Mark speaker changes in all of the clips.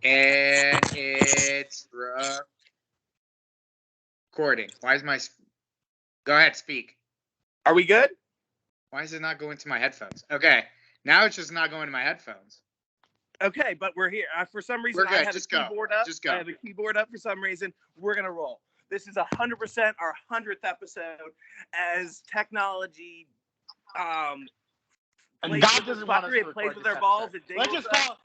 Speaker 1: And it's recording. Why is my... Go ahead, speak.
Speaker 2: Are we good?
Speaker 1: Why is it not going to my headphones? Okay. Now it's just not going to my headphones.
Speaker 2: Okay, but we're here. For some reason,
Speaker 1: We're good.
Speaker 2: I have
Speaker 1: Just
Speaker 2: a keyboard up.
Speaker 1: Just go.
Speaker 2: I have a keyboard up for some reason. We're going to roll. This is 100% our 100th episode as technology...
Speaker 1: God doesn't want us to record
Speaker 2: plays with
Speaker 1: this
Speaker 2: our balls.
Speaker 1: episode.
Speaker 2: It
Speaker 1: Let's just call...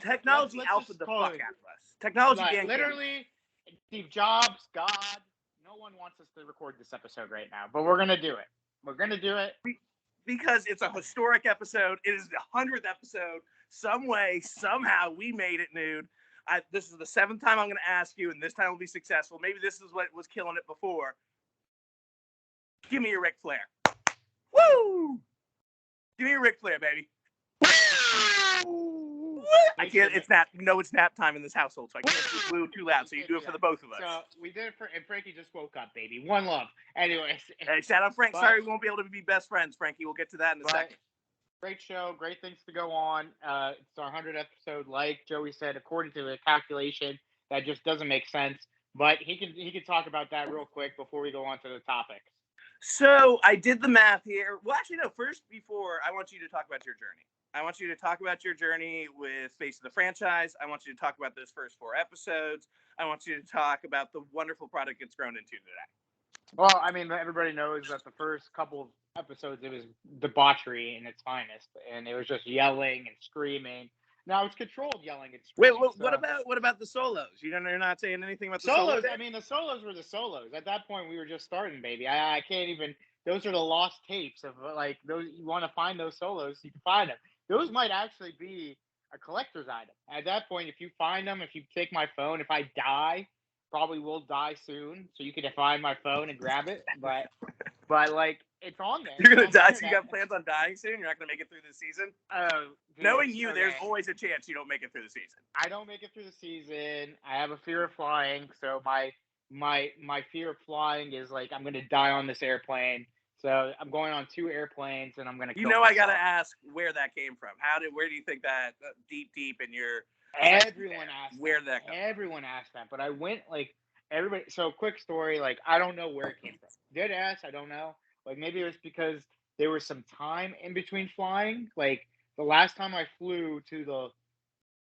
Speaker 2: Technology alpha the fuck out of us. Technology gang.
Speaker 1: Literally, Steve Jobs, God, no one wants us to record this episode right now, but we're going to do it. We're going to do it.
Speaker 2: Because it's a historic episode. It is the 100th episode. Some way, somehow, we made it, Nude. This is the 7th time I'm going to ask you, and this time will be successful. Maybe this is what was killing it before. Give me your Ric Flair. Woo! Give me your Ric Flair, baby. I can't. It's nap. You know it's nap time in this household, so I can't do blue too loud. So you do it for the both of us.
Speaker 1: So we did it for, and Frankie just woke up, baby. One love. Anyways.
Speaker 2: Hey, shout out Frank. Sorry we won't be able to be best friends, Frankie. We'll get to that in a second.
Speaker 1: Great show. Great things to go on. It's our 100th episode. Like Joey said, according to the calculation, that just doesn't make sense. But he can talk about that real quick before we go on to the topics.
Speaker 2: So I did the math here. Well, actually, no. First, before I want you to talk about your journey. I want you to talk about your journey with Face of the Franchise. I want you to talk about those first 4 episodes. I want you to talk about the wonderful product it's grown into today.
Speaker 1: Well, I mean, everybody knows that the first couple of episodes, it was debauchery in its finest, and it was just yelling and screaming. Now it's controlled yelling and screaming.
Speaker 2: Wait, what about the solos? You're not saying anything about the
Speaker 1: solos? I mean, the solos were the solos. At that point, we were just starting, baby. I can't even. Those are the lost tapes of like those. You want to find those solos, you can find them. Those might actually be a collector's item. At that point, if you find them, if you take my phone, if I die, probably will die soon, so you can find my phone and grab it. But like, it's on there.
Speaker 2: You're gonna die, so you got plans on dying soon? You're not gonna make it through the season? Knowing you,
Speaker 1: okay.
Speaker 2: There's always a chance you don't make it through the season.
Speaker 1: I don't make it through the season. I have a fear of flying, so my fear of flying is like I'm gonna die on this airplane. So I'm going on 2 airplanes, and I'm gonna.
Speaker 2: You know, myself. I gotta ask where that came from. Where do you think that deep in your?
Speaker 1: Everyone asked
Speaker 2: where that.
Speaker 1: Everyone asked that, but I went like everybody. So quick story, like I don't know where it came from. Dead ass, I don't know. Like maybe it was because there was some time in between flying. Like the last time I flew to the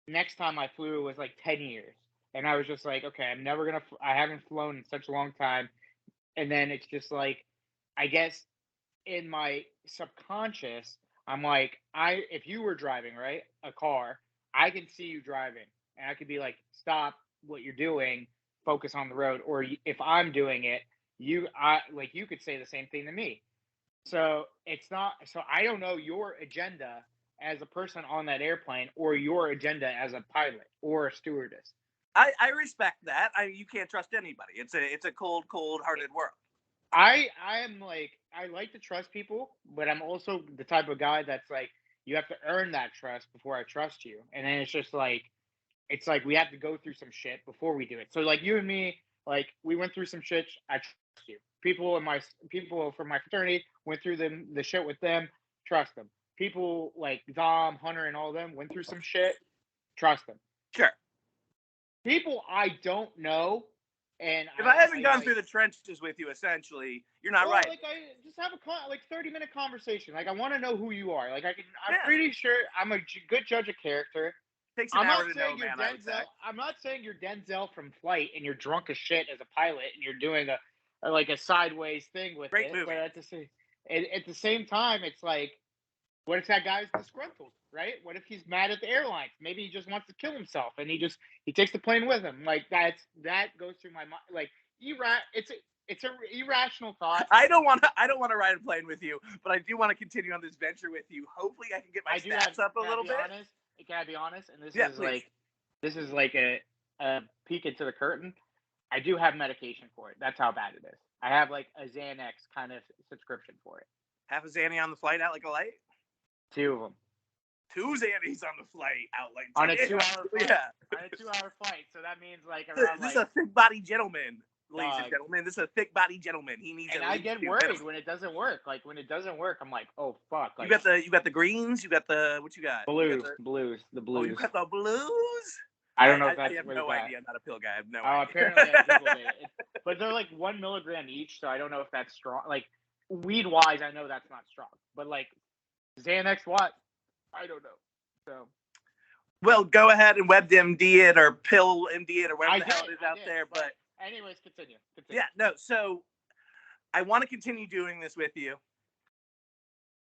Speaker 1: next time I flew was like 10 years, and I was just like, okay, I'm never gonna. I haven't flown in such a long time, and then it's just like. I guess in my subconscious, I'm like, if you were driving, right, a car, I can see you driving, and I could be like, stop what you're doing, focus on the road. Or if I'm doing it, you could say the same thing to me. So it's not. So I don't know your agenda as a person on that airplane, or your agenda as a pilot or a stewardess.
Speaker 2: I respect that. You can't trust anybody. It's a cold-hearted world.
Speaker 1: I am like, I like to trust people, but I'm also the type of guy that's like, you have to earn that trust before I trust you. And then it's like we have to go through some shit before we do it. So like you and me, like we went through some shit. I trust you. People from my fraternity went through the shit with them. Trust them. People like Dom, Hunter, and all of them went through some shit. Trust them.
Speaker 2: Sure.
Speaker 1: People I don't know. And
Speaker 2: if I haven't gone through the trenches with you, essentially, you're not right.
Speaker 1: Like I just have a 30-minute conversation. Like I want to know who you are. Like I'm pretty sure I'm a good judge of character.
Speaker 2: Takes an hour to know, man.
Speaker 1: I'm not saying you're Denzel from Flight and you're drunk as shit as a pilot and you're doing a sideways thing with
Speaker 2: Great
Speaker 1: it.
Speaker 2: Movie.
Speaker 1: But at the same time, it's like, what if that guy's disgruntled, right? What if he's mad at the airlines? Maybe he just wants to kill himself and he takes the plane with him. Like that goes through my mind. Like it's an irrational thought.
Speaker 2: I don't want to ride a plane with you, but I do want to continue on this venture with you. Hopefully, I can get my stats up a little bit.
Speaker 1: Can I be honest? And this is like a peek into the curtain. I do have medication for it. That's how bad it is. I have like a Xanax kind of subscription for it.
Speaker 2: Half a Xanny on the flight out like a light?
Speaker 1: 2 of them.
Speaker 2: 2 Xannies on the flight out like
Speaker 1: on a 2-hour flight.
Speaker 2: Yeah.
Speaker 1: On a 2-hour flight. So that means like around
Speaker 2: this is a thick body gentleman. Ladies and gentlemen, this is a thick body gentleman. He needs.
Speaker 1: And I get worried when it doesn't work. Like when it doesn't work, I'm like, oh fuck. Like,
Speaker 2: you got the greens. You got the what you got?
Speaker 1: Blues.
Speaker 2: Oh, you got the blues.
Speaker 1: I don't know if
Speaker 2: I
Speaker 1: that's
Speaker 2: have
Speaker 1: what
Speaker 2: no
Speaker 1: that.
Speaker 2: idea. I'm not a pill guy. I have no
Speaker 1: Oh,
Speaker 2: idea.
Speaker 1: apparently I googled it. But they're like 1 milligram each, so I don't know if that's strong. Like weed wise, I know that's not strong. But like Xanax, what? I don't know. So
Speaker 2: Well, go ahead and WebMD it or Pill MD it or whatever the hell it is out there. But
Speaker 1: anyways, continue.
Speaker 2: Yeah, no. So I want to continue doing this with you.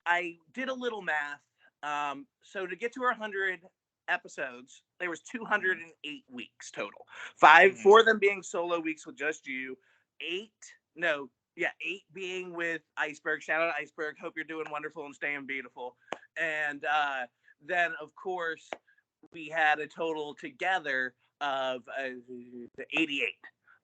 Speaker 2: I did a little math. So to get to our 100 episodes, there was 208 weeks total. 4 of them being solo weeks with just you. 8 being with Iceberg. Shout out Iceberg. Hope you're doing wonderful and staying beautiful. And then, of course, we had a total together of 88.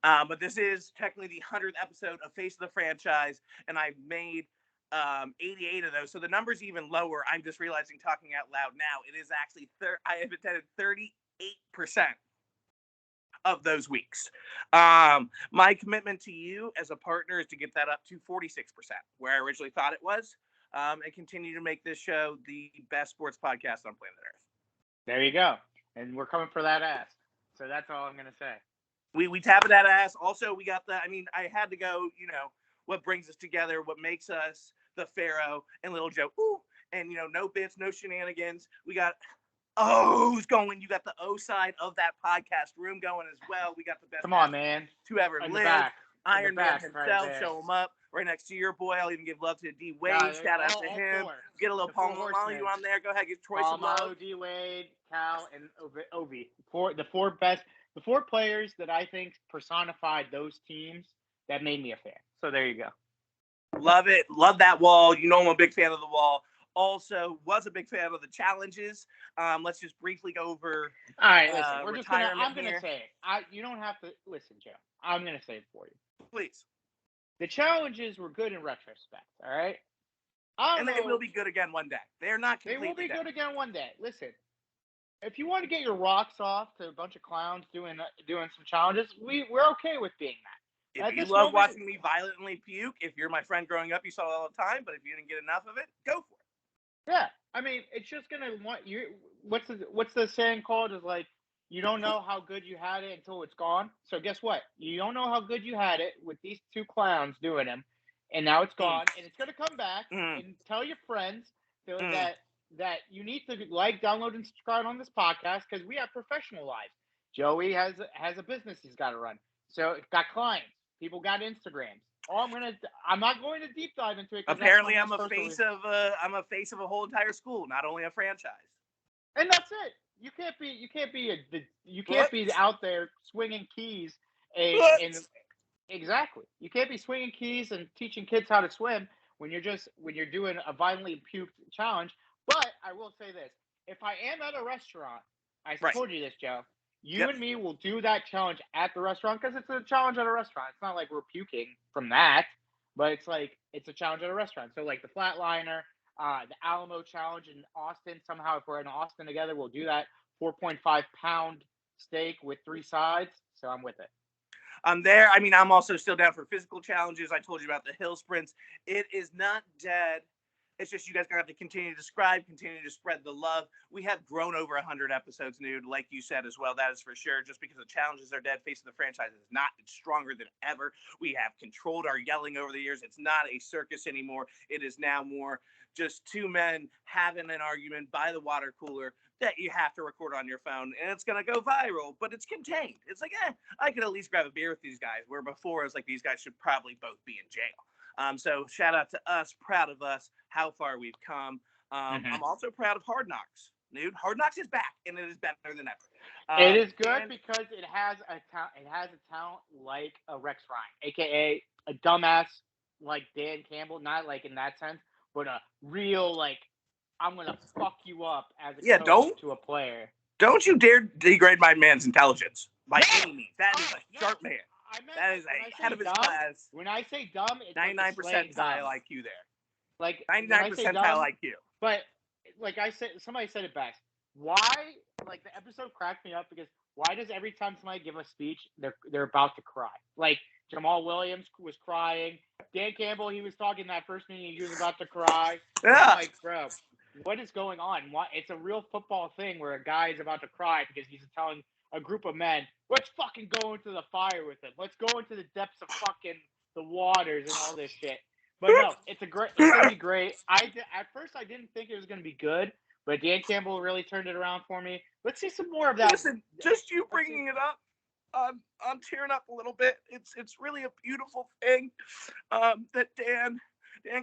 Speaker 2: But this is technically the 100th episode of Face of the Franchise, and I've made 88 of those. So the number's even lower. I'm just realizing, talking out loud now, it is actually I have attended 38% of those weeks. My commitment to you as a partner is to get that up to 46%, where I originally thought it was, and continue to make this show the best sports podcast on planet Earth.
Speaker 1: There you go. And we're coming for that ass. So that's all I'm going to say.
Speaker 2: We tap that ass. Also, we got I had to go, what brings us together, what makes us the Pharaoh and Little Joe. Ooh, and, no bits, no shenanigans. We got O's going. You got the O side of that podcast room going as well. We got the best.
Speaker 1: Come on, man.
Speaker 2: To ever live. Iron Man himself, show him up right next to your boy. I'll even give love to D Wade. Shout out to him. Get a little Paul Malone on there. Go ahead, get Troy some love.
Speaker 1: D Wade, Cal, and Ovi. The four players that I think personified those teams that made me a fan. So there you go.
Speaker 2: Love it. Love that wall. I'm a big fan of the wall. Also, was a big fan of the challenges. Let's just briefly go over.
Speaker 1: All right, listen. I'm gonna say it. You don't have to listen, Joe. I'm gonna say it for you.
Speaker 2: Please.
Speaker 1: The challenges were good in retrospect. All right.
Speaker 2: They will be good again one day. They're not completely.
Speaker 1: They will be good again one day. Listen, if you want to get your rocks off to a bunch of clowns doing some challenges, we're okay with being that.
Speaker 2: If you love watching me violently puke, if you're my friend growing up, you saw it all the time. But if you didn't get enough of it, go for it.
Speaker 1: Yeah, I mean, it's just gonna want you. What's the saying called? Is like you don't know how good you had it until it's gone. So guess what? You don't know how good you had it with these two clowns doing them, and now it's gone, and it's gonna come back. And tell your friends that you need to download, and subscribe on this podcast because we have professional lives. Joey has a business he's got to run, so it's got clients. People got Instagrams. I'm not going to deep dive into it.
Speaker 2: Apparently, I'm a face of a whole entire school, not only a franchise.
Speaker 1: And that's it. You can't be out there swinging keys and exactly. You can't be swinging keys and teaching kids how to swim when you're doing a violently puked challenge. But I will say this: if I am at a restaurant, I told you this, Joe. You and me will do that challenge at the restaurant because it's a challenge at a restaurant. It's not like we're puking from that, but it's a challenge at a restaurant. So like the Flatliner, the Alamo challenge in Austin. Somehow, if we're in Austin together, we'll do that 4.5 pound steak with 3 sides. So I'm with it.
Speaker 2: I'm there. I mean, I'm also still down for physical challenges. I told you about the hill sprints. It is not dead. It's just you guys gonna have to continue to continue to spread the love. We have grown over 100 episodes, Nude, like you said as well. That is for sure. Just because the challenges are dead, Face of the Franchise is not. It's stronger than ever. We have controlled our yelling over the years. It's not a circus anymore. It is now more just two men having an argument by the water cooler that you have to record on your phone, and it's gonna go viral, but it's contained. It's like, I could at least grab a beer with these guys, where before it was like these guys should probably both be in jail. So shout out to us, proud of us, how far we've come. I'm also proud of Hard Knocks. Dude, Hard Knocks is back, and it is better than ever.
Speaker 1: It is good because it has a talent like a Rex Ryan, aka a dumbass like Dan Campbell, not like in that sense, but a real I'm gonna fuck you up as a coach to a player.
Speaker 2: Don't you dare degrade my man's intelligence by any means. That is a sharp man. That is a head of his class.
Speaker 1: When I say dumb, it's
Speaker 2: 99% percentile IQ there.
Speaker 1: Like
Speaker 2: 99% percentile IQ.
Speaker 1: But like I said, somebody said it best. Why? Like the episode cracked me up because why does every time somebody give a speech, they're about to cry? Like Jamal Williams was crying. Dan Campbell, he was talking that first meeting, he was about to cry.
Speaker 2: Yeah.
Speaker 1: Like, bro. what is going on? It's a real football thing where a guy is about to cry because he's telling a group of men, let's fucking go into the fire with him. Let's go into the depths of fucking the waters and all this shit. But no, it's gonna be great. At first I didn't think it was gonna be good, but Dan Campbell really turned it around for me. Let's see some more of that.
Speaker 2: Listen, just you bringing it up, I'm tearing up a little bit. It's really a beautiful thing that Dan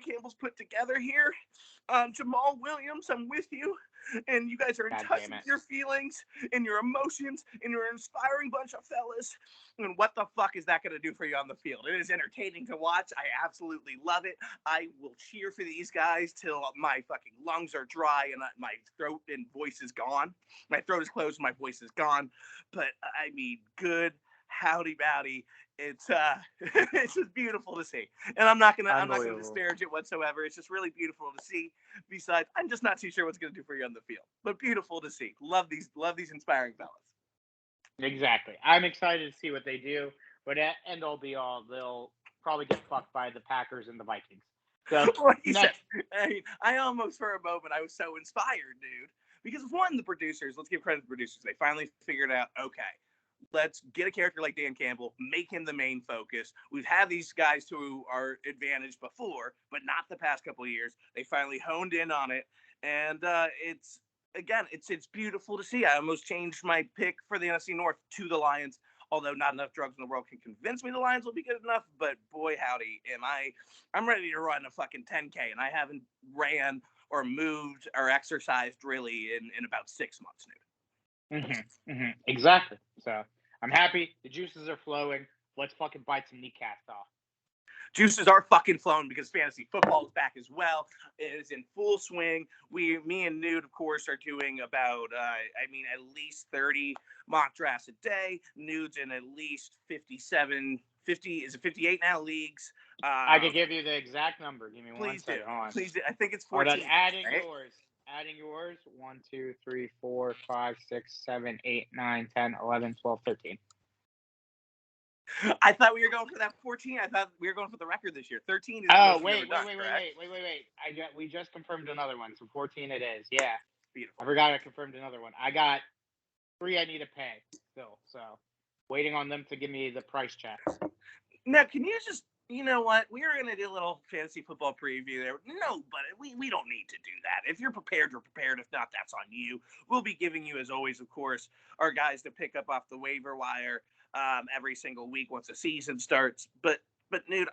Speaker 2: Campbell's put together here. Jamal Williams, I'm with you, and you guys are in touch with your feelings and your emotions, and you're an inspiring bunch of fellas. And what the fuck is that going to do for you on the field? It is entertaining to watch. I absolutely love it. I will cheer for these guys till my fucking lungs are dry and my throat and voice is gone. My throat is closed, my voice is gone. But I mean, good howdy bowdy. It's it's just beautiful to see, and I'm not gonna disparage it whatsoever. It's just really beautiful to see. Besides, I'm just not too sure what's gonna do for you on the field, but beautiful to see. Love these inspiring fellas.
Speaker 1: Exactly. I'm excited to see what they do, but at end all be all, they'll probably get fucked by the Packers and the Vikings. So
Speaker 2: I almost for a moment I was so inspired, dude, because one, the producers. Let's give credit to the producers. They finally figured out. Okay. Let's get a character like Dan Campbell, make him the main focus. We've had these guys to our advantage before, but not the past couple of years. They finally honed in on it, and it's beautiful to see. I almost changed my pick for the NFC North to the Lions, although not enough drugs in the world can convince me the Lions will be good enough. But boy, howdy, I'm ready to run a fucking 10K, and I haven't ran or moved or exercised really in about 6 months now.
Speaker 1: Exactly. So I'm happy. The juices are flowing. Let's fucking bite some kneecaps off.
Speaker 2: Juices are fucking flowing because fantasy football is back as well. It is in full swing. Me and Nude, of course, are doing about, at least 30 mock drafts a day. Nude's in at least 58 now leagues.
Speaker 1: I could give you the exact number. Give me one second.
Speaker 2: Please do. I think it's 14.
Speaker 1: Adding yours. 1, 2, 3, 4, 5, 6, 7, 8, 9, 10, 11, 12, 13.
Speaker 2: I thought we were going for that 14. I thought we were going for the record this year. 13 is
Speaker 1: wait. We just confirmed another one. So 14 it is. Yeah. Beautiful. I forgot I confirmed another one. I got 3 I need to pay still. So waiting on them to give me the price check.
Speaker 2: Now, can you just, you know what? We were going to do a little fantasy football preview there. No, but we don't need to do that. If you're prepared, you're prepared. If not, that's on you. We'll be giving you, as always, of course, our guys to pick up off the waiver wire every single week once the season starts. But Nude,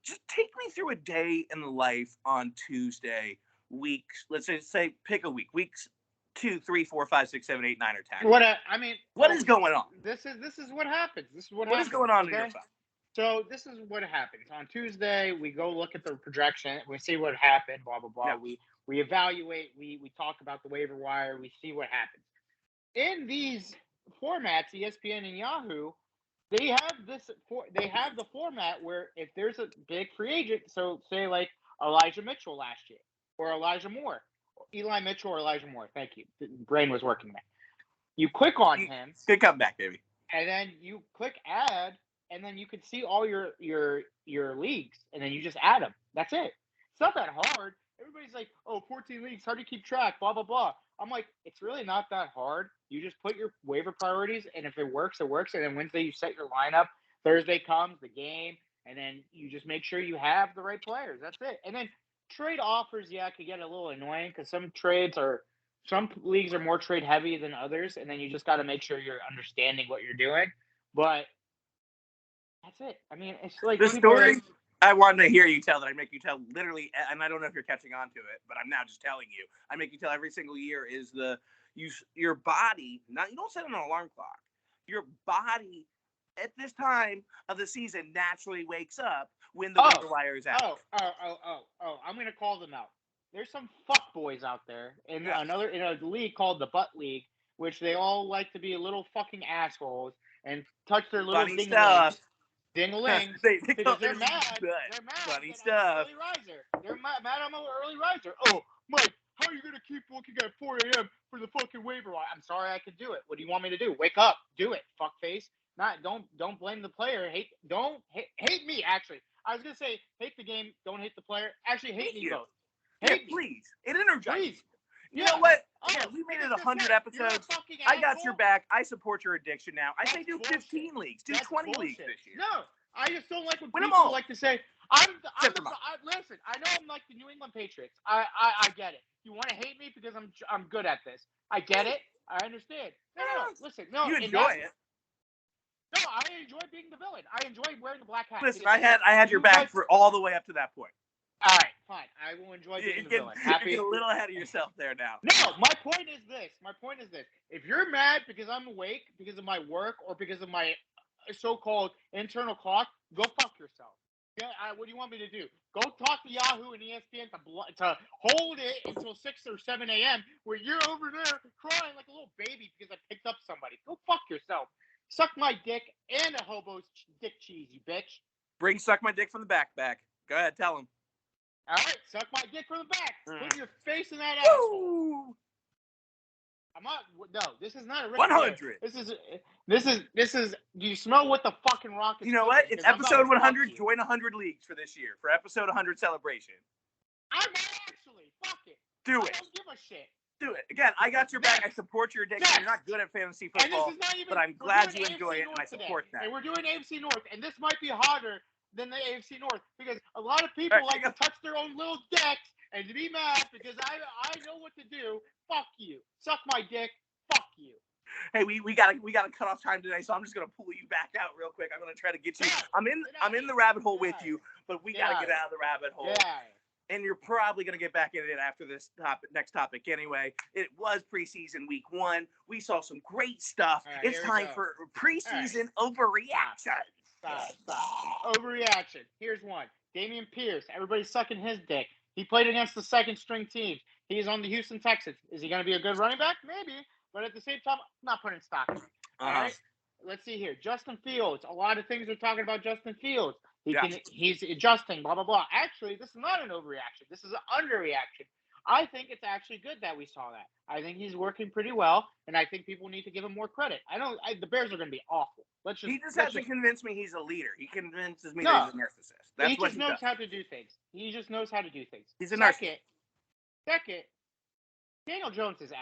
Speaker 2: just take me through a day in the life on Tuesday, weeks. Let's say pick a week. Weeks 2, 3, 4, 5, 6, 7, 8, 9, or 10. What is going on?
Speaker 1: This is what happens.
Speaker 2: What is going on in your phone?
Speaker 1: So this is what happens. On Tuesday, we go look at the projection. We see what happened, blah, blah, blah. Yeah. We evaluate. We talk about the waiver wire. We see what happens. In these formats, ESPN and Yahoo, they have the format where if there's a big free agent, so say like Elijah Mitchell last year, or Elijah Moore, Eli Mitchell or Elijah Moore. Thank you. The brain was working there. You click on him.
Speaker 2: Good comeback, baby.
Speaker 1: And then you click add. And then you can see all your leagues, and then you just add them. That's it. It's not that hard. Everybody's like, 14 leagues, how do you keep track, blah, blah, blah. I'm like, it's really not that hard. You just put your waiver priorities, and if it works, it works. And then Wednesday you set your lineup. Thursday comes, the game, and then you just make sure you have the right players. That's it. And then trade offers, can get a little annoying because some leagues are more trade heavy than others, and then you just got to make sure you're understanding what you're doing. But that's it. I mean, it's like
Speaker 2: the story I wanted to hear you tell that I make you tell literally, and I don't know if you're catching on to it, but I'm now just telling you. I make you tell every single year is your body. You don't set an alarm clock. Your body at this time of the season naturally wakes up when the waiver wire is out.
Speaker 1: I'm gonna call them out. There's some fuck boys out there in a league called the Butt League, which they all like to be little fucking assholes and touch their little ding-a-lings because they're mad.
Speaker 2: Funny stuff.
Speaker 1: They're mad I'm an early riser. Oh, Mike, how are you going to keep looking at 4 a.m. for the fucking waiver wire? I'm sorry I could do it. What do you want me to do? Wake up. Do it, fuckface. Don't blame the player. Hate me, actually. I was going to say hate the game. Don't hate the player. Actually, hate me both. Hate me.
Speaker 2: Please. It energizes.
Speaker 1: Please.
Speaker 2: You know what?
Speaker 1: Oh,
Speaker 2: Again, we made it
Speaker 1: because
Speaker 2: 100
Speaker 1: you're a
Speaker 2: episodes.
Speaker 1: fucking
Speaker 2: I got
Speaker 1: asshole.
Speaker 2: your back. I support your addiction now. I
Speaker 1: That's
Speaker 2: say do
Speaker 1: bullshit.
Speaker 2: 15 leagues. Do
Speaker 1: That's
Speaker 2: 20
Speaker 1: bullshit.
Speaker 2: leagues this year.
Speaker 1: No, I just don't like when
Speaker 2: Win 'em
Speaker 1: people
Speaker 2: all.
Speaker 1: like to say, listen, I know I'm like the New England Patriots. I get it. You want to hate me because I'm good at this. I get it. I understand. No. Listen, no.
Speaker 2: You enjoy it.
Speaker 1: No, I enjoy being the villain. I enjoy wearing the black hat.
Speaker 2: Listen, I had your back for all the way up to that point.
Speaker 1: All right, fine. I will enjoy being the villain. Happy?
Speaker 2: You're getting a little ahead of yourself there now.
Speaker 1: No, my point is this. If you're mad because I'm awake, because of my work, or because of my so-called internal clock, go fuck yourself. Yeah, what do you want me to do? Go talk to Yahoo and ESPN to hold it until 6 or 7 a.m. where you're over there crying like a little baby because I picked up somebody. Go fuck yourself. Suck my dick and a hobo's dick cheese, you bitch.
Speaker 2: Bring suck my dick from the back. Go ahead, tell him.
Speaker 1: All right, suck my dick from the back. Put your face in that asshole. I'm not. No, this is not a
Speaker 2: 100.
Speaker 1: This is. Do you smell what the fucking rock is?
Speaker 2: You know what? It's episode 100. Join 100 leagues for this year for episode 100 celebration.
Speaker 1: I might actually. Fuck it.
Speaker 2: Do
Speaker 1: I
Speaker 2: it.
Speaker 1: don't give a shit.
Speaker 2: Do it. Again, I got your back. I support your addiction. You're not good at fantasy football, but I'm glad you enjoy it, and I support that.
Speaker 1: And we're doing AFC North, and this might be harder than the AFC North because a lot of people like to touch their own little dicks and to be mad because I know what to do. Fuck you. Suck my dick. Fuck you.
Speaker 2: Hey, we gotta cut off time today, so I'm just gonna pull you back out real quick. I'm gonna try to get you. I'm in the rabbit hole with you, but we gotta get out of the rabbit hole.
Speaker 1: Yeah.
Speaker 2: And you're probably going to get back in it after this next topic anyway. It was preseason week 1. We saw some great stuff.
Speaker 1: Right,
Speaker 2: it's time for preseason overreaction.
Speaker 1: Stop. Overreaction. Here's one. Damian Pierce. Everybody's sucking his dick. He played against the second string teams. He's on the Houston Texans. Is he going to be a good running back? Maybe. But at the same time, I'm not putting stock in it. All right? Let's see here. Justin Fields. A lot of things are talking about Justin Fields. He's adjusting, blah, blah, blah. Actually, this is not an overreaction. This is an underreaction. I think it's actually good that we saw that. I think he's working pretty well, and I think people need to give him more credit. The Bears are going to be awful.
Speaker 2: He just has to convince me he's a leader. He convinces me that he's a narcissist. That's
Speaker 1: he just knows how to do things. He just knows how to do things.
Speaker 2: He's a narcissist.
Speaker 1: Second, Daniel Jones is ass.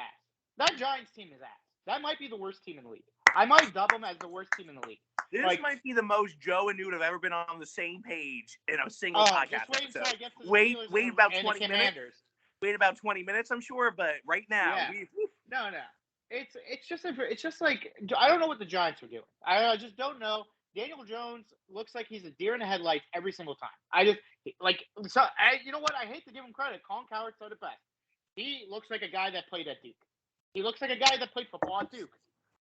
Speaker 1: That Giants team is ass. That might be the worst team in the league. I might dub them as the worst team in the league.
Speaker 2: This might be the most Joe and Newt have ever been on the same page in a single podcast episode. Wait about 20 minutes. Wait about 20 minutes, I'm sure, but right now,
Speaker 1: no. It's just like I don't know what the Giants are doing. I just don't know. Daniel Jones looks like he's a deer in the headlights every single time. You know what? I hate to give him credit. Colin Cowherd said it best. He looks like a guy that played at Duke. He looks like a guy that played football at Duke.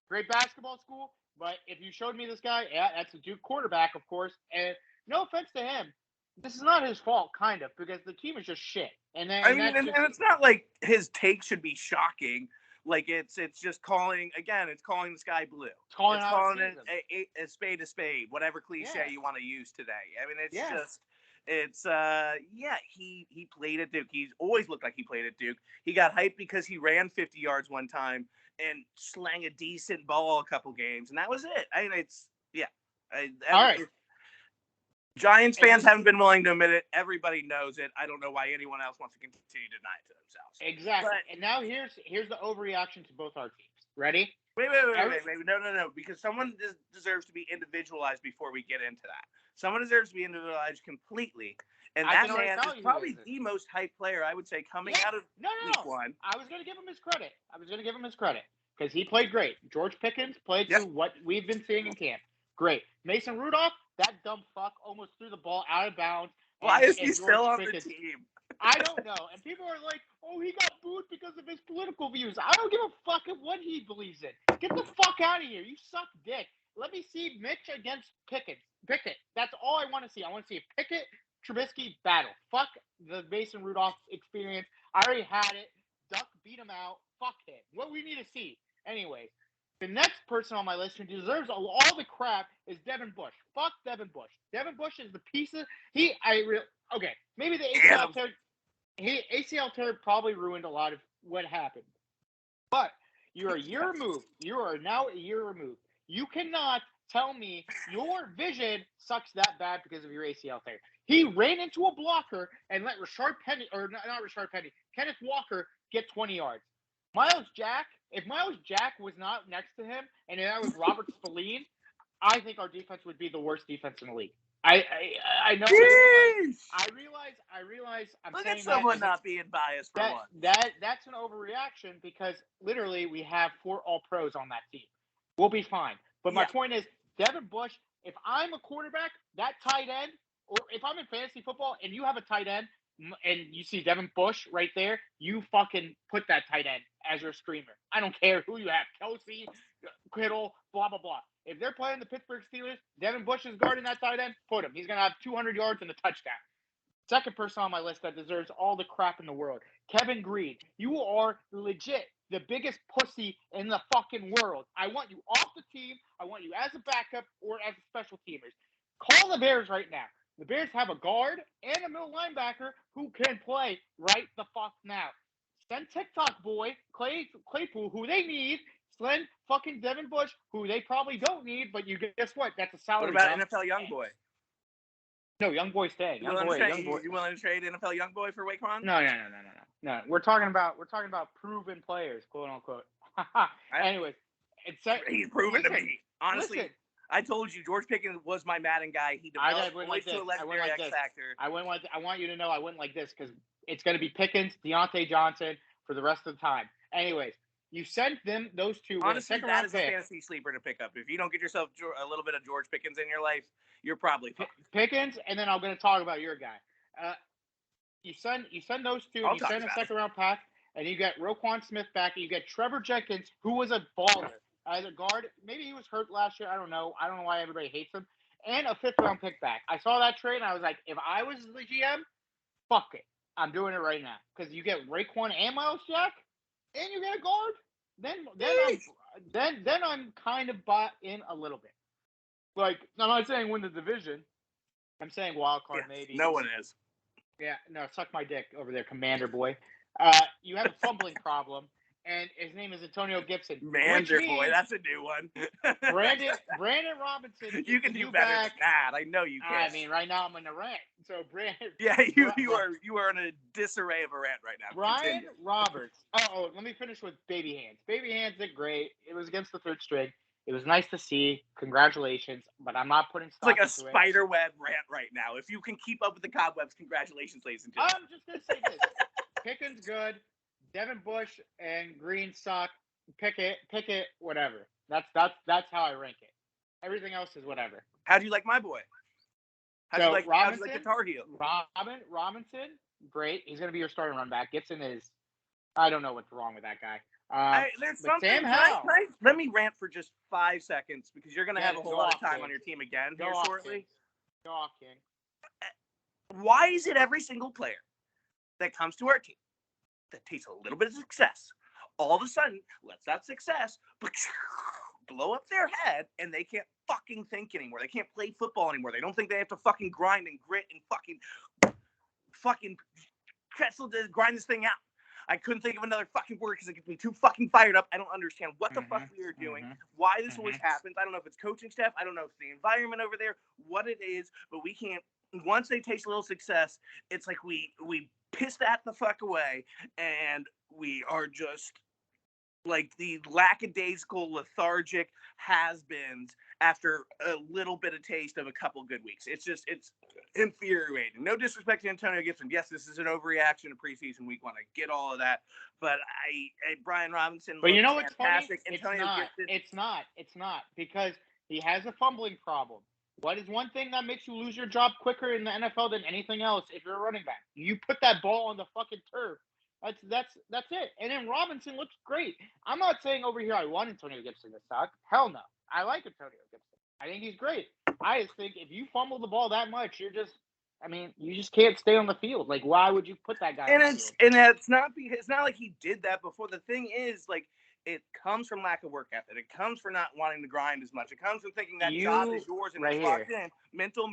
Speaker 1: Great basketball school, but if you showed me this guy, that's a Duke quarterback, of course. And no offense to him, this is not his fault, kind of, because the team is just shit. And
Speaker 2: it's not like his take should be shocking. Like it's just calling the sky blue. It's calling a spade a spade, whatever cliche you want to use today. I mean, he played at Duke. He's always looked like he played at Duke. He got hyped because he ran 50 yards one time and slang a decent ball a couple games, and that was it. I mean, all right. Giants fans haven't been willing to admit it. Everybody knows it. I don't know why anyone else wants to continue to deny it to themselves.
Speaker 1: Exactly. And now here's the overreaction to both our teams. Ready?
Speaker 2: Wait. No. Because someone deserves to be individualized before we get into that. Someone deserves to be individualized completely. And that man is probably the most hyped player, I would say, coming out of week 1.
Speaker 1: I was going to give him his credit. Because he played great. George Pickens played through what we've been seeing in camp. Great. Mason Rudolph, that dumb fuck almost threw the ball out of bounds.
Speaker 2: Why is he still on the team?
Speaker 1: I don't know. And people are like, oh, he got booed because of his political views. I don't give a fuck what he believes in. Get the fuck out of here. You suck dick. Let me see Mitch against Pickett. That's all I want to see. I want to see a Pickett Trubisky battle. Fuck the Mason Rudolph experience. I already had it. Duck beat him out. Fuck him. What we need to see. Anyways, the next person on my list who deserves all the crap is Devin Bush. Fuck Devin Bush. Devin Bush is the piece of maybe the ACL tear probably ruined a lot of what happened. But you're a year removed. You are now a year removed. You cannot tell me your vision sucks that bad because of your ACL tear. He ran into a blocker and let Kenneth Walker get 20 yards. If Miles Jack was not next to him and that was Robert Spillane, I think our defense would be the worst defense in the league. I know. I realize. I'm
Speaker 2: Look
Speaker 1: saying
Speaker 2: at someone
Speaker 1: that
Speaker 2: not being biased for once.
Speaker 1: That's an overreaction because literally we have 4 All-Pros on that team. We'll be fine. But my point is, Devin Bush. If I'm a quarterback, that tight end, or if I'm in fantasy football and you have a tight end and you see Devin Bush right there, you fucking put that tight end as your screamer. I don't care who you have, Kelsey, Kittle, blah blah blah. If they're playing the Pittsburgh Steelers, Devin Bush is guarding that tight end. Put him. He's gonna have 200 yards and a touchdown. Second person on my list that deserves all the crap in the world, Kevin Green. You are legit the biggest pussy in the fucking world. I want you off the team. I want you as a backup or as a special teamers. Call the Bears right now. The Bears have a guard and a middle linebacker who can play right the fuck now. Send TikTok boy Claypool, who they need. Send fucking Devin Bush, who they probably don't need, but you guess what? That's a salary.
Speaker 2: What about NFL young boy?
Speaker 1: No, young boy staying.
Speaker 2: You willing to trade NFL young boy for Rayquan?
Speaker 1: No. We're talking about proven players, quote unquote. Anyways,
Speaker 2: he's proven to me. Honestly, I told you George Pickens was my Madden guy. He developed to a legendary X factor.
Speaker 1: I want you to know I went like this because it's going to be Pickens, Deontay Johnson for the rest of the time. Anyways, you sent them those two.
Speaker 2: Honestly, that is a fantasy sleeper to pick up. If you don't get yourself a little bit of George Pickens in your life, you're probably fine.
Speaker 1: Pickens, and then I'm going to talk about your guy. You send those two, and you send a second round pack, and you get Roquan Smith back, and you get Trevor Jenkins, who was a baller as a guard. Maybe he was hurt last year. I don't know why everybody hates him. And a 5th round pick back. I saw that trade, and I was like, if I was the GM, fuck it. I'm doing it right now because you get Rayquan and Miles Jack, and you get a guard. Then I'm kind of bought in a little bit. Like, I'm not saying win the division. I'm saying wild card maybe.
Speaker 2: No one is.
Speaker 1: Yeah, no, suck my dick over there, Commander boy. You have a fumbling problem, and his name is Antonio Gibson.
Speaker 2: Commander boy, that's a new one.
Speaker 1: Brandon Robinson.
Speaker 2: You can do better than that. I know you can.
Speaker 1: I mean, right now I'm in a rant. So Brandon.
Speaker 2: Yeah, you are in a disarray of a rant right now.
Speaker 1: Brian Roberts. Oh, let me finish with Baby Hands. Baby Hands did great. It was against the 3rd string. It was nice to see. Congratulations. But I'm not putting stock
Speaker 2: into it. It's like a spider web rant right now. If you can keep up with the cobwebs, congratulations, ladies and gentlemen.
Speaker 1: I'm just going to say this. Pickens good. Devin Bush and Green suck. Pickett, whatever. That's how I rank it. Everything else is whatever.
Speaker 2: How do you like my boy? How do you like the Tar Heel?
Speaker 1: Robinson, great. He's going to be your starting run back. Gibson is, I don't know what's wrong with that guy.
Speaker 2: There's something.
Speaker 1: Sam Howell.
Speaker 2: Let me rant for just 5 seconds because you're going to have a whole lot of time on your team again here shortly.
Speaker 1: Go off, King.
Speaker 2: Why is it every single player that comes to our team that takes a little bit of success, all of a sudden lets that success blow up their head and they can't fucking think anymore? They can't play football anymore. They don't think they have to fucking grind and grit and fucking pretzel to grind this thing out. I couldn't think of another fucking word because it gets me too fucking fired up. I don't understand what the fuck we are doing, why this always happens. I don't know if it's coaching staff. I don't know if it's the environment over there, what it is, but we can't. Once they taste a little success, it's like we piss that the fuck away, and we are just like the lackadaisical, lethargic has-beens after a little bit of taste of a couple good weeks. It's infuriating. No disrespect to Antonio Gibson. Yes, this is an overreaction to preseason week 1. I get all of that. But Brian Robinson.
Speaker 1: But you know what's
Speaker 2: fantastic.
Speaker 1: Funny? It's not because he has a fumbling problem. What is one thing that makes you lose your job quicker in the NFL than anything else if you're a running back? You put that ball on the fucking turf. That's it. And then Robinson looks great. I'm not saying over here I want Antonio Gibson to suck. Hell no. I like Antonio Gibson. I think he's great. I just think if you fumble the ball that much, you just can't stay on the field. Like, why would you put that guy on the field?
Speaker 2: And it's not like he did that before. The thing is, like, it comes from lack of work ethic. It comes from not wanting to grind as much. It comes from thinking that job is yours and it's locked in. Mental.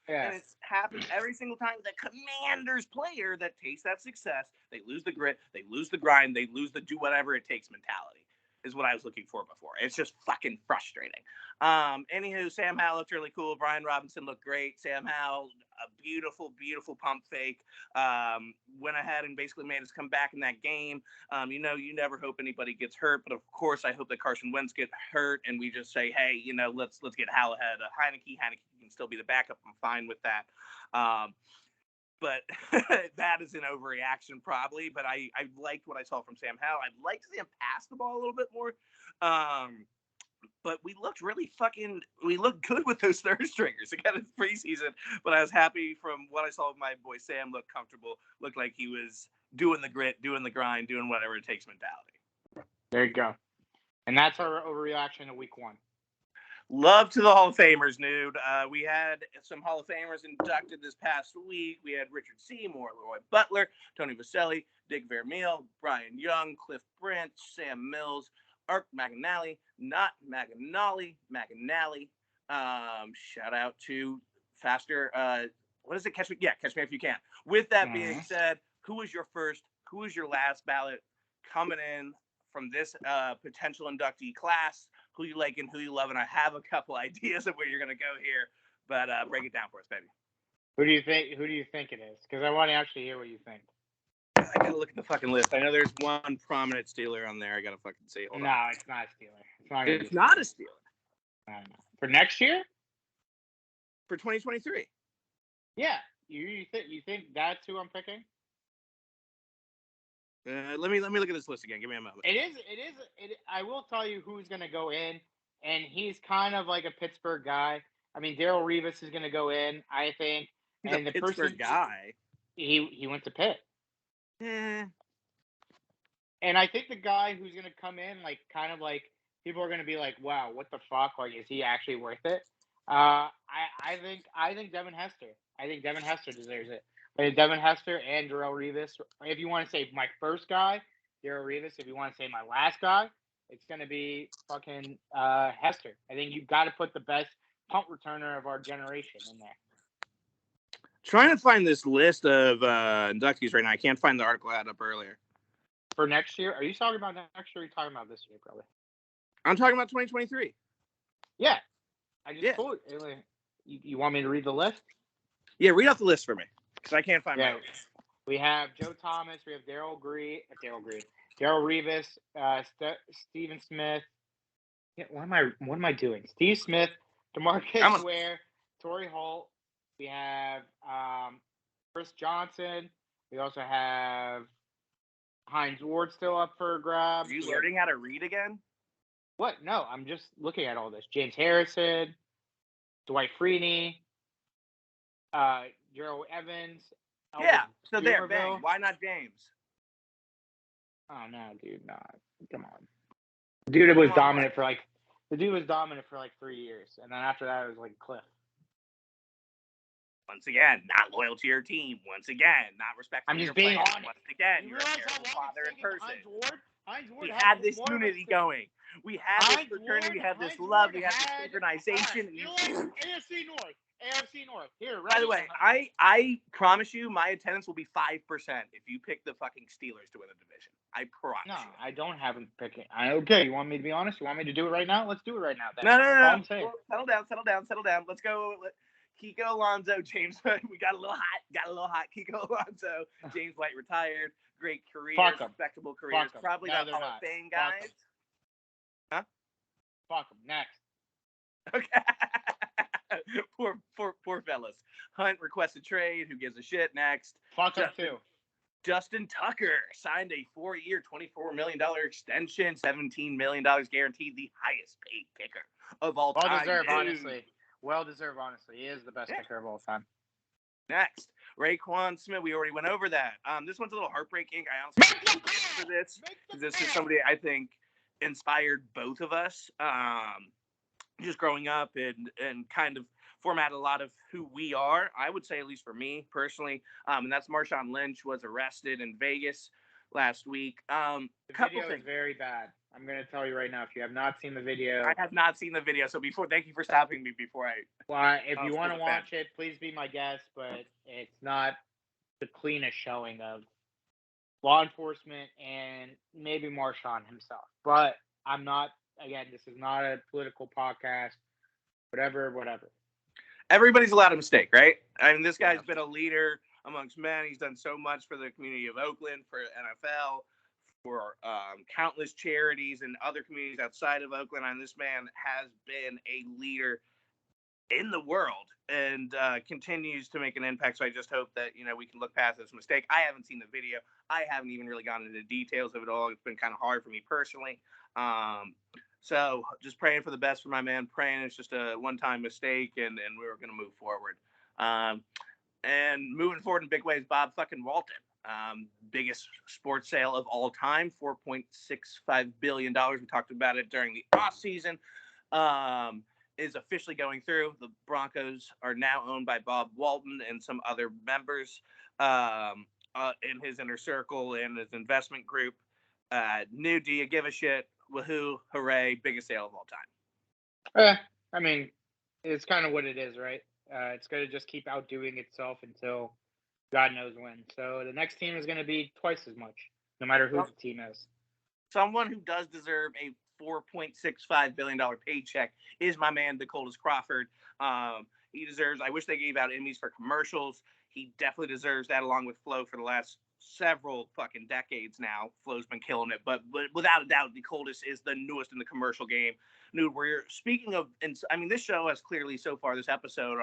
Speaker 2: Yeah. And it's happened every single time. The Commanders player that tastes that success, they lose the grit, they lose the grind, they lose the do whatever it takes mentality is what I was looking for before. It's just fucking frustrating. Anywho, Sam Howell looked really cool. Brian Robinson looked great. Sam Howell, beautiful, beautiful pump fake. Went ahead and basically made us come back in that game. You never hope anybody gets hurt, but of course I hope that Carson Wentz get hurt, and we just say, hey, let's get Hal ahead of Heineke. Heineke can still be the backup. I'm fine with that. But that is an overreaction probably. But I liked what I saw from Sam Howell. I'd like to see him pass the ball a little bit more. But we looked good with those third stringers. Again, it's preseason, but I was happy from what I saw of my boy Sam. Looked comfortable. Looked like he was doing the grit, doing the grind, doing whatever it takes mentality.
Speaker 1: There you go. And that's our overreaction to week 1.
Speaker 2: Love to the Hall of Famers, dude. We had some Hall of Famers inducted this past week. We had Richard Seymour, Roy Butler, Tony Vaselli, Dick Vermeil, Brian Young, Cliff Branch, Sam Mills, Art McAnally, not McAnally. Shout out to Faster. What is it? Catch Me If You Can. With that being said, who was your last ballot coming in from this potential inductee class? Who you like and who you love? And I have a couple ideas of where you're going to go here, but break it down for us, baby.
Speaker 1: Who do you think it is? Because I want to actually hear what you think.
Speaker 2: I gotta look at the fucking list. I know there's one prominent Steeler on there. I gotta fucking see. Hold on.
Speaker 1: No, it's not a Steeler.
Speaker 2: It's not a Steeler.
Speaker 1: No. For next year?
Speaker 2: For 2023.
Speaker 1: Yeah. You think that's who I'm picking?
Speaker 2: Let me look at this list again. Give me a moment.
Speaker 1: It is. I will tell you who's going to go in, and he's kind of like a Pittsburgh guy. I mean, Darrelle Revis is going to go in, I think.
Speaker 2: He's a Pittsburgh guy.
Speaker 1: He went to Pitt.
Speaker 2: Yeah.
Speaker 1: And I think the guy who's going to come in, like, kind of like, people are going to be like, wow, what the fuck? Like, is he actually worth it? I think Devin Hester. I think Devin Hester deserves it. But Devin Hester and Darrelle Revis. If you want to say my first guy, Darrelle Revis. If you want to say my last guy, it's going to be fucking Hester. I think you've got to put the best punt returner of our generation in there.
Speaker 2: Trying to find this list of inductees right now. I can't find the article I had up earlier.
Speaker 1: For next year? Are you talking about next year or are you talking about this year, probably?
Speaker 2: I'm talking about 2023.
Speaker 1: Yeah. I just told you. You want me to read the list?
Speaker 2: Yeah, read off the list for me. Because I can't find my list.
Speaker 1: We have Joe Thomas. We have Darrelle Revis, Stephen Smith. Yeah, what am I doing? Steve Smith, DeMarcus Ware, Torrey Holt. We have Chris Johnson. We also have Hines Ward still up for grabs.
Speaker 2: Are you learning how to read again?
Speaker 1: What? No, I'm just looking at all this. James Harrison, Dwight Freeney, Gerald Evans.
Speaker 2: So there, bang. Why not James?
Speaker 1: Oh no, dude, no. Come on. The dude was dominant for like 3 years, and then after that it was like Cliff.
Speaker 2: Once again, not loyal to your team. Once again, not respectful.
Speaker 1: I'm just being honest.
Speaker 2: Once again, you're a terrible father in person.
Speaker 1: Hines Ward
Speaker 2: we had this unity going. We had this fraternity. We had this love. We had this synchronization.
Speaker 1: AFC North. Here, right.
Speaker 2: By the way, I promise you, my attendance will be 5% if you pick the fucking Steelers to win the division. I promise.
Speaker 1: No, I don't have them picking. Okay, you want me to be honest? You want me to do it right now? Let's do it right now.
Speaker 2: No. Settle down. Let's go. Kiko Alonso, James. We got a little hot. Kiko Alonso, James White retired. Great career, respectable careers. Probably not Hall of Fame guys. Huh?
Speaker 1: Fuck them. Next.
Speaker 2: Okay. poor fellas. Hunt requested trade. Who gives a shit? Next.
Speaker 1: Fuck them too.
Speaker 2: Justin Tucker signed a 4-year, $24 million extension, $17 million guaranteed, the highest paid kicker of all time.
Speaker 1: Well deserved, honestly. He is the best kicker of all time.
Speaker 2: Next, Rayquan Smith. We already went over that. This one's a little heartbreaking. I honestly for this because this is somebody I think inspired both of us. Just growing up and kind of format a lot of who we are. I would say, at least for me personally, and that's Marshawn Lynch was arrested in Vegas last week. The
Speaker 1: video is very bad. I'm going to tell you right now, if you have not seen the video.
Speaker 2: I have not seen the video, so thank you for stopping me before I.
Speaker 1: Well, if you want to watch it, please be my guest, but it's not the cleanest showing of law enforcement and maybe Marshawn himself. But I'm not, again, this is not a political podcast, whatever.
Speaker 2: everybody's allowed a mistake, right? I mean, this guy's
Speaker 1: Yeah.
Speaker 2: been a leader amongst men. He's done so much for the community of Oakland, for NFL, for countless charities and other communities outside of Oakland. And this man has been a leader in the world and continues to make an impact. So I just hope that, we can look past this mistake. I haven't seen the video. I haven't even really gone into the details of it all. It's been kind of hard for me personally. So just praying for the best for my man, praying it's just a one-time mistake and we're going to move forward. And moving forward in big ways, Bob fucking Walton. Biggest sports sale of all time, $4.65 billion. We talked about it during the offseason. Is officially going through. The Broncos are now owned by Bob Walton and some other members in his inner circle and his investment group. New, do you give a shit? Woohoo, hooray, biggest sale of all time.
Speaker 1: I mean, it's kind of what it is, right? It's going to just keep outdoing itself until God knows when. So the next team is going to be twice as much, no matter who the team is.
Speaker 2: Someone who does deserve a $4.65 billion paycheck is my man, Dakotas Crawford. He deserves, I wish they gave out Emmys for commercials. He definitely deserves that along with Flo for the last several fucking decades now. Flo's been killing it, but without a doubt, Dakotas is the newest in the commercial game. Dude, we're speaking of, and I mean, this show has clearly so far, this episode,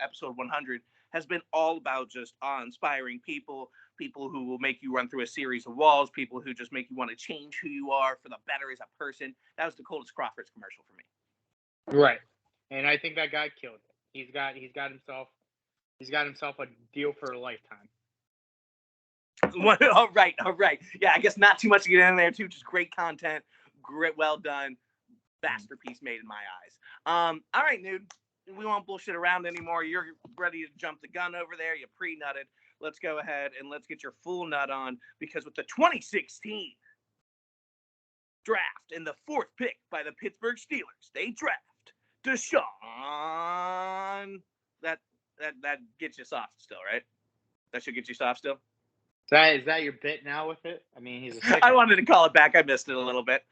Speaker 2: episode 100, has been all about just inspiring people who will make you run through a series of walls, people who just make you want to change who you are for the better as a person. That was Dakotas Crawford's commercial for me.
Speaker 1: Right. And I think that guy killed it. He's got himself a deal for a lifetime.
Speaker 2: All right. Yeah, I guess not too much to get in there too. Just great content, great, well done, masterpiece made in my eyes. All right, dude. We won't bullshit around anymore. You're ready to jump the gun over there. You pre-nutted. Let's go ahead and let's get your full nut on, because with the 2016 draft and the 4th pick by the Pittsburgh Steelers, they draft Deshaun. That gets you soft still, right? That should get you soft still.
Speaker 1: Is that your bit now with it? I mean, he's a sick
Speaker 2: I wanted to call it back. I missed it a little bit.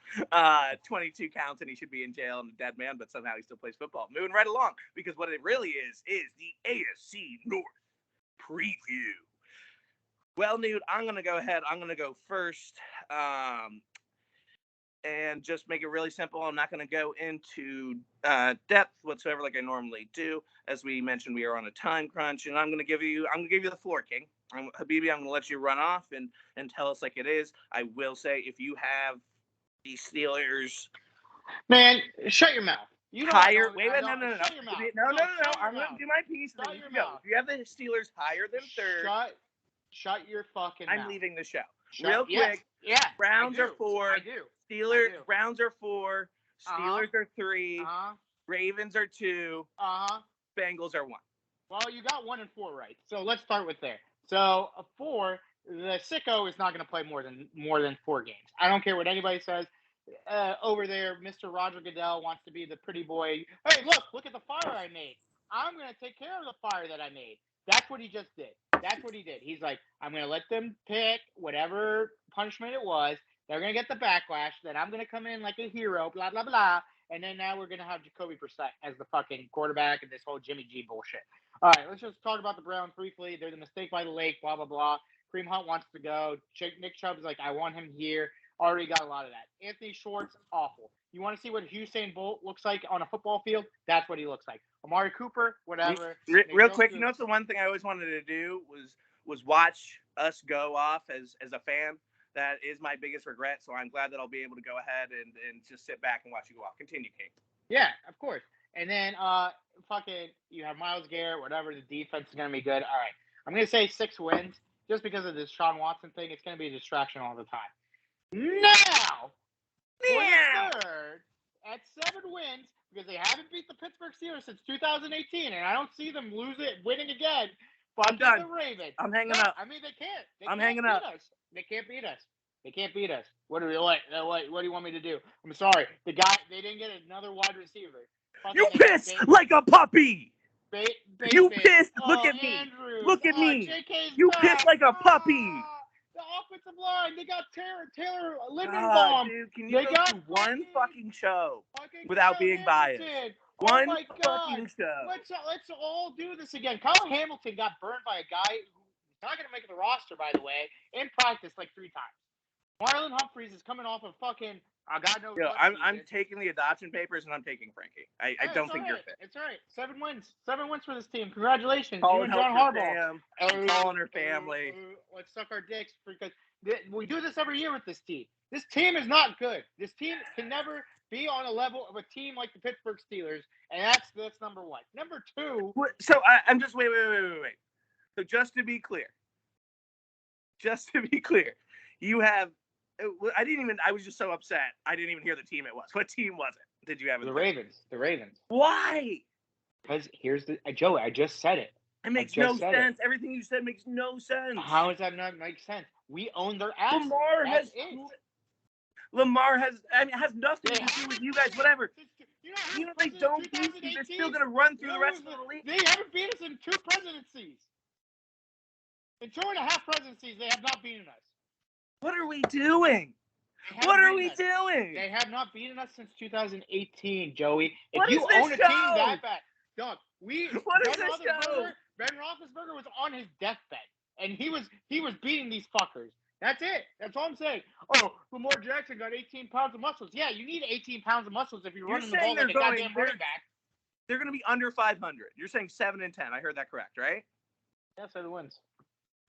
Speaker 2: 22 counts and he should be in jail and a dead man, but somehow he still plays football. Moving right along, because what it really is the AFC North preview. Well, Newt, I'm going to go ahead. I'm going to go first and just make it really simple. I'm not going to go into depth whatsoever like I normally do. As we mentioned, we are on a time crunch, and I'm going to give you the floor, King. Habibi, I'm going to let you run off and tell us like it is. I will say, if you have the Steelers...
Speaker 1: Man, shut your mouth. You don't
Speaker 2: higher... Wait, no.
Speaker 1: Shut your mouth.
Speaker 2: No. I'm going to do my piece.
Speaker 1: Shut your mouth.
Speaker 2: If you have the Steelers higher than 3rd...
Speaker 1: Shut your fucking mouth.
Speaker 2: I'm leaving the show. Real quick.
Speaker 1: Yeah.
Speaker 2: Browns are 4.
Speaker 1: I do.
Speaker 2: Steelers. Browns are 4. Steelers are 3. Ravens are 2. Bengals are 1.
Speaker 1: Well, you got 1 and 4 right. So let's start with there. So a 4, the sicko is not going to play more than 4 games. I don't care what anybody says. Over there, Mr. Roger Goodell wants to be the pretty boy. Hey, look at the fire I made. I'm going to take care of the fire that I made. That's what he just did. That's what he did. He's like, I'm going to let them pick whatever punishment it was. They're going to get the backlash. Then I'm going to come in like a hero, blah, blah, blah. And then now we're going to have Jacoby Brissett as the fucking quarterback and this whole Jimmy G bullshit. All right, let's just talk about the Browns briefly. They're the mistake by the lake, blah, blah, blah. Kareem Hunt wants to go. Nick Chubb's like, I want him here. Already got a lot of that. Anthony Schwartz, awful. You want to see what Usain Bolt looks like on a football field? That's what he looks like. Amari Cooper, whatever.
Speaker 2: Real quick, you know what's the one thing I always wanted to do was watch us go off as a fan. That is my biggest regret. So I'm glad that I'll be able to go ahead and just sit back and watch you go off. Continue, King.
Speaker 1: Yeah, of course. And then you have Myles Garrett, whatever. The defense is going to be good. All right. I'm going to say 6 wins just because of this Deshaun Watson thing. It's going to be a distraction all the time. Now, third at 7 wins, because they haven't beat the Pittsburgh Steelers since 2018, and I don't see them winning again. But
Speaker 2: I'm done.
Speaker 1: The Ravens.
Speaker 2: I'm hanging up.
Speaker 1: I mean, they can't.
Speaker 2: I'm hanging up.
Speaker 1: They can't beat us. They can't beat us. What do you like? What do you want me to do? I'm sorry. They didn't get another wide receiver.
Speaker 2: You pissed like a puppy. You pissed. Look at me.
Speaker 1: Andrews.
Speaker 2: Look at me.
Speaker 1: You
Speaker 2: pissed like a puppy.
Speaker 1: The offensive line. They got Taylor Lindenbaum.
Speaker 2: Dude, can you go to one fucking show without being biased?
Speaker 1: Oh my God!
Speaker 2: fucking show.
Speaker 1: Let's all do this again. Kyle Hamilton got burned by a guy who's not going to make the roster, by the way, in practice like 3 times. Marlon Humphreys is coming off of fucking God knows what.
Speaker 2: I'm taking the adoption papers and I'm taking Frankie. I don't think you're fit.
Speaker 1: It's all right. 7 wins. 7 wins for this team. Congratulations, you
Speaker 2: Colin
Speaker 1: and John
Speaker 2: helped her
Speaker 1: Harbaugh.
Speaker 2: fam. Calling her family.
Speaker 1: Let's suck our dicks because we do this every year with this team. This team is not good. This team can never be on a level of a team like the Pittsburgh Steelers, and that's number 1. Number 2.
Speaker 2: So I'm just wait. So just to be clear, you have. I was just so upset. I didn't even hear the team it was. What team was it? Did you have it?
Speaker 1: The Ravens. The Ravens.
Speaker 2: Why?
Speaker 1: Because here's Joey. I just said it.
Speaker 2: It makes no sense. Everything you said makes no sense.
Speaker 1: How does that not make sense? We own their assets.
Speaker 2: Lamar has nothing to do with you guys. Whatever. You know they don't beat you. They're still gonna run through the rest of the league.
Speaker 1: They haven't beat us in 2 presidencies. In 2.5 presidencies, they have not beaten us.
Speaker 2: What are we doing? What are we doing?
Speaker 1: They have not beaten us since 2018, Joey.
Speaker 2: What
Speaker 1: if you
Speaker 2: is this
Speaker 1: own a
Speaker 2: show?
Speaker 1: team that bad, Doug,
Speaker 2: what is this show?
Speaker 1: Ben Roethlisberger was on his deathbed, and he was beating these fuckers. That's it. That's all I'm saying. Oh, Lamar Jackson got 18 pounds of muscles. Yeah, you need 18 pounds of muscles if you're running the ball like a goddamn running back.
Speaker 2: They're going to be under 500. You're saying 7-10. I heard that correct, right?
Speaker 1: Yeah, 7 wins.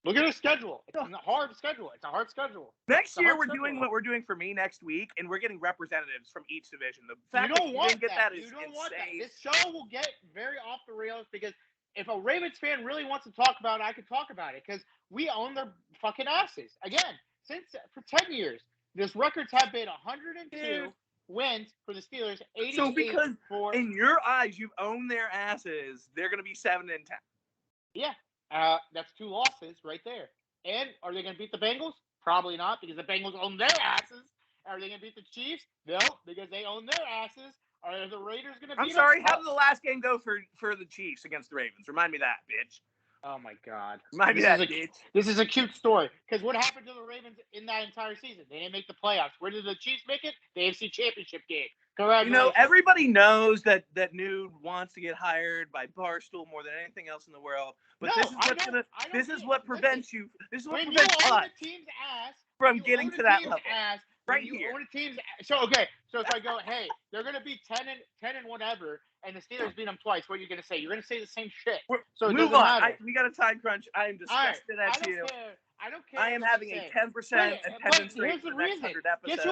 Speaker 1: Look at the schedule. It's a hard schedule.
Speaker 2: Next year, we're doing what we're doing for me next week, and we're getting representatives from each division. The fact that you didn't get that is insane.
Speaker 1: This show will get very off the rails because if a Ravens fan really wants to talk about it, I could talk about it because we own their fucking asses. Again, for 10 years, these records have been 102 wins for the Steelers, 88
Speaker 2: so because
Speaker 1: for...
Speaker 2: in your eyes, you own their asses, they're going to be 7-10.
Speaker 1: Yeah. That's 2 losses right there. And are they going to beat the Bengals? Probably not, because the Bengals own their asses. Are they going to beat the Chiefs? No, because they own their asses. Are the Raiders going to beat them?
Speaker 2: I'm sorry, how did the last game go for the Chiefs against the Ravens? Remind me that, bitch.
Speaker 1: Oh, my God.
Speaker 2: Remind me that, bitch.
Speaker 1: This is a cute story, because what happened to the Ravens in that entire season? They didn't make the playoffs. Where did the Chiefs make it? The AFC Championship game.
Speaker 2: You know, everybody knows that Nude wants to get hired by Barstool more than anything else in the world. But this is what prevents you. This is what prevents us from getting to that level. Right here.
Speaker 1: So if I go, hey, they're gonna be 10 and whatever, and the Steelers beat them twice. What are you gonna say? You're gonna say the same shit. So
Speaker 2: move on. We got a time crunch. I am disgusted at you.
Speaker 1: I don't care.
Speaker 2: I am having a 10% attendance rate for the next 100 episodes.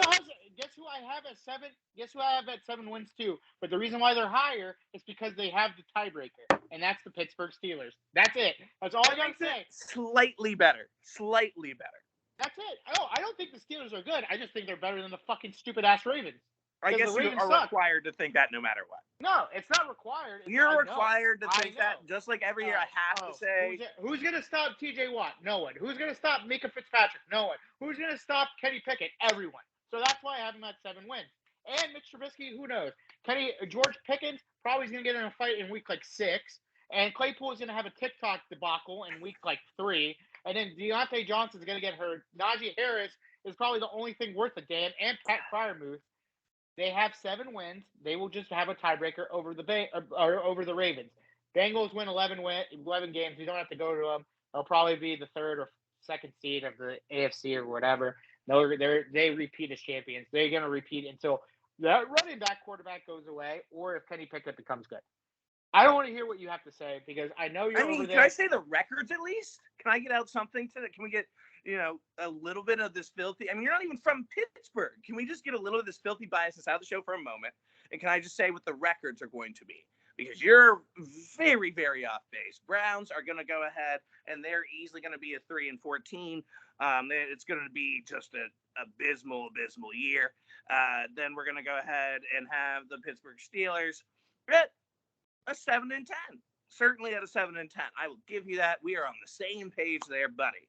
Speaker 1: Guess who I have at 7? Guess who I have at 7 wins too? But the reason why they're higher is because they have the tiebreaker, and that's the Pittsburgh Steelers. That's it. That's all I gotta say.
Speaker 2: Slightly better.
Speaker 1: That's it. I don't think the Steelers are good. I just think they're better than the fucking stupid ass Ravens.
Speaker 2: I guess you are required to think that no matter what.
Speaker 1: No, it's not required.
Speaker 2: You're required to think that just like every year I have to say.
Speaker 1: Who's going to stop TJ Watt? No one. Who's going to stop Mika Fitzpatrick? No one. Who's going to stop Kenny Pickett? Everyone. So that's why I have him at 7 wins. And Mitch Trubisky, who knows? George Pickens probably is going to get in a fight in week 6. And Claypool is going to have a TikTok debacle in week 3. And then Deontay Johnson is going to get hurt. Najee Harris is probably the only thing worth a damn. And Pat Freiermuth. They have 7 wins. They will just have a tiebreaker over the Ravens. Bengals win 11 games. You don't have to go to them. They'll probably be the 3rd or 2nd seed of the AFC or whatever. They repeat as champions. They're going to repeat until that running back quarterback goes away or if Kenny Pickett becomes good. I don't want to hear what you have to say because I know you're over there.
Speaker 2: Can I say the records at least? Can I get out something to that? Can we get a little bit of this filthy? I mean, you're not even from Pittsburgh. Can we just get a little of this filthy biasness out of the show for a moment? And can I just say what the records are going to be? Because you're very, very off base. Browns are going to go ahead, and they're easily going to be a 3-14. It's going to be just an abysmal year. Then we're going to go ahead and have the Pittsburgh Steelers at a 7-10. Certainly at a 7-10. I will give you that. We are on the same page there, buddy.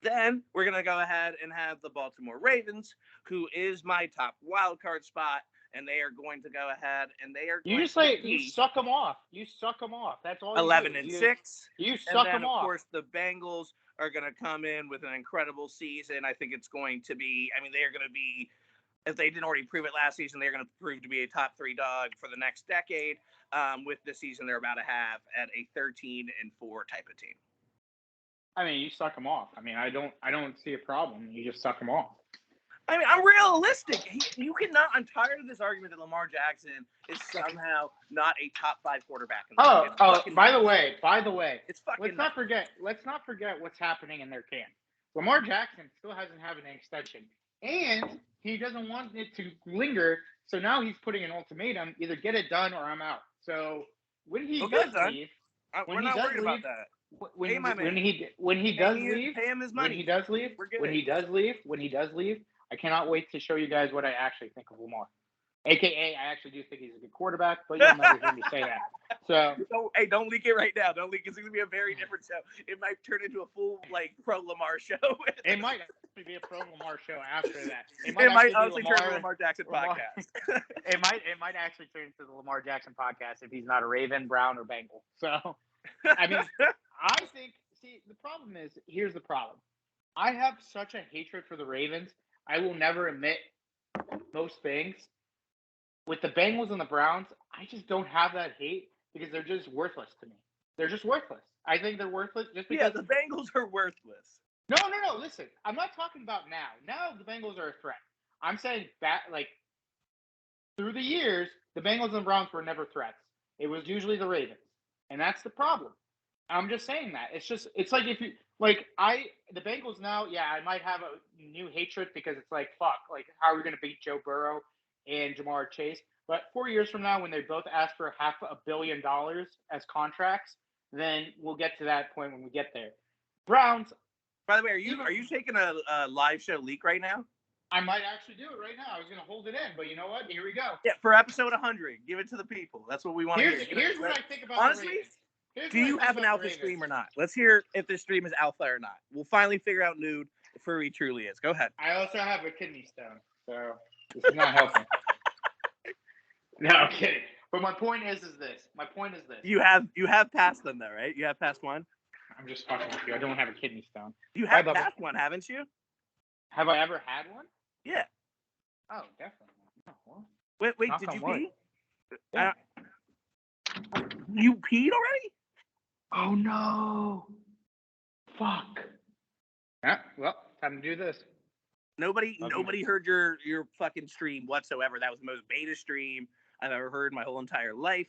Speaker 2: Then we're going to go ahead and have the Baltimore Ravens, who is my top wild card spot, and they are going to go ahead and they are going
Speaker 1: you suck them off. You suck them off. That's all.
Speaker 2: 11-6.
Speaker 1: You suck them off.
Speaker 2: Of course, the Bengals are going to come in with an incredible season. I think it's going to be. I mean, they are going to be if they didn't already prove it last season, they're going to prove to be a top 3 dog for the next decade. With the season they're about to have at a 13-4 type of team.
Speaker 1: I mean, you suck them off. I mean, I don't see a problem. You just suck them off.
Speaker 2: I mean, I'm realistic. You cannot. I'm tired of this argument that Lamar Jackson is somehow not a top 5 quarterback in the league.
Speaker 1: By the way,
Speaker 2: it's fucking.
Speaker 1: Let's not forget what's happening in their camp. Lamar Jackson still hasn't had an extension, and he doesn't want it to linger. So now he's putting an ultimatum: either get it done or I'm out. So when he does leave,
Speaker 2: we're not worried about that.
Speaker 1: When he does leave,
Speaker 2: pay him his money.
Speaker 1: When he does leave, I cannot wait to show you guys what I actually think of Lamar. AKA, I actually do think he's a good quarterback, but you'll never hear me say that. So,
Speaker 2: don't leak it right now. Don't leak it. It's going to be a very different show. It might turn into a full pro Lamar show.
Speaker 1: It might actually be a pro Lamar show after that.
Speaker 2: It might honestly turn into a Lamar Jackson podcast.
Speaker 1: It might actually turn into the Lamar Jackson podcast if he's not a Raven, Brown, or Bengal. So, I mean, I think. See, the problem is, here's the problem. I have such a hatred for the Ravens. I will never admit most things. With the Bengals and the Browns, I just don't have that hate because they're just worthless to me. They're just worthless. I think they're worthless just because.
Speaker 2: Yeah, the Bengals are worthless.
Speaker 1: No. Listen, I'm not talking about now. Now the Bengals are a threat. I'm saying that, through the years, the Bengals and Browns were never threats. It was usually the Ravens, and that's the problem. I'm just saying that. It's like if you the Bengals now. Yeah, I might have a new hatred because it's like fuck. Like, how are we going to beat Joe Burrow and Jamar Chase? But 4 years from now, when they both ask for $500 million as contracts, then we'll get to that point when we get there. Browns.
Speaker 2: By the way, are you taking a live show leak right now?
Speaker 1: I might actually do it right now. I was going to hold it in, but you know what? Here we go.
Speaker 2: Yeah, for episode 100, give it to the people. That's what we want to hear.
Speaker 1: Here's what I think about.
Speaker 2: Honestly, do you have an alpha stream or not? Let's hear if this stream is alpha or not. We'll finally figure out, Nude, if he truly is. Go ahead.
Speaker 1: I also have a kidney stone, so this is not helping. No, I'm kidding. But my point is this.
Speaker 2: You have passed them though, right? You have passed one?
Speaker 1: I'm just fucking with you. I don't have a kidney stone.
Speaker 2: You have passed one, haven't you?
Speaker 1: Have I ever had one?
Speaker 2: Yeah.
Speaker 1: Oh, definitely. Oh, well,
Speaker 2: wait, did you pee?
Speaker 1: Yeah.
Speaker 2: You peed already?
Speaker 1: Oh no. Fuck. Yeah, well, time to do this.
Speaker 2: Nobody heard your fucking stream whatsoever. That was the most beta stream I've ever heard in my whole entire life.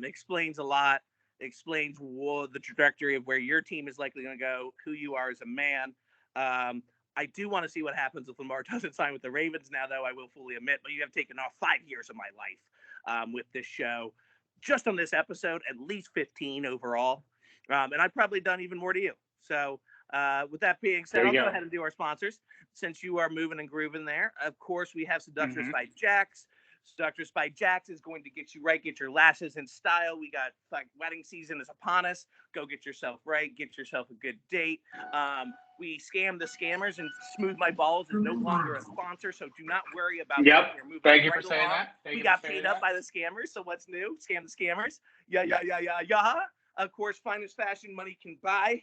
Speaker 2: Explains a lot. Explains the trajectory of where your team is likely going to go, who you are as a man. I do want to see what happens if Lamar doesn't sign with the Ravens now, though, I will fully admit. But you have taken off 5 years of my life with this show. Just on this episode, at least 15 overall. And I've probably done even more to you. So with that being said, I'll go ahead and do our sponsors. Since you are moving and grooving there, of course, we have Seductress by Jax. Seductress by Jax is going to get you right, get your lashes in style. We got wedding season is upon us. Go get yourself right, get yourself a good date. We scam the scammers, and Smooth My Balls is no longer a sponsor, so do not worry about that.
Speaker 1: Thank you for saying that.
Speaker 2: We got paid up by the scammers, so what's new? Scam the scammers. Yeah. Of course, finest fashion money can buy.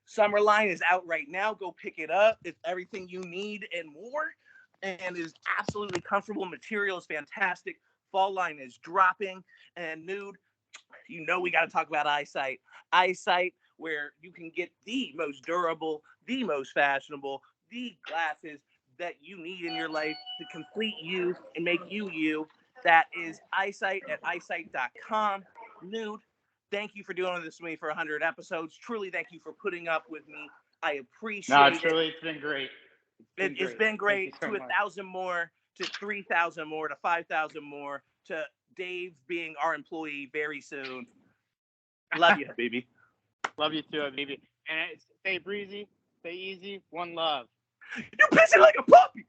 Speaker 2: Summer line is out right now. Go pick it up. It's everything you need and more, and is absolutely comfortable. Material is fantastic. Fall line is dropping. And Nude, you know we got to talk about Eyesight. Eyesight, where you can get the most durable, the most fashionable, the glasses that you need in your life to complete you and make you you. That is Eyesight at eyesight.com. Nude, thank you for doing this with me for 100 episodes. Truly, thank you for putting up with me. I appreciate it.
Speaker 1: It's been great.
Speaker 2: It's been great. To 1,000 more, to 3,000 more, to 5,000 more, to Dave being our employee very soon. Love you, baby.
Speaker 1: Love you too, baby. And stay breezy, stay easy. One love.
Speaker 2: You're pissing like a puppy.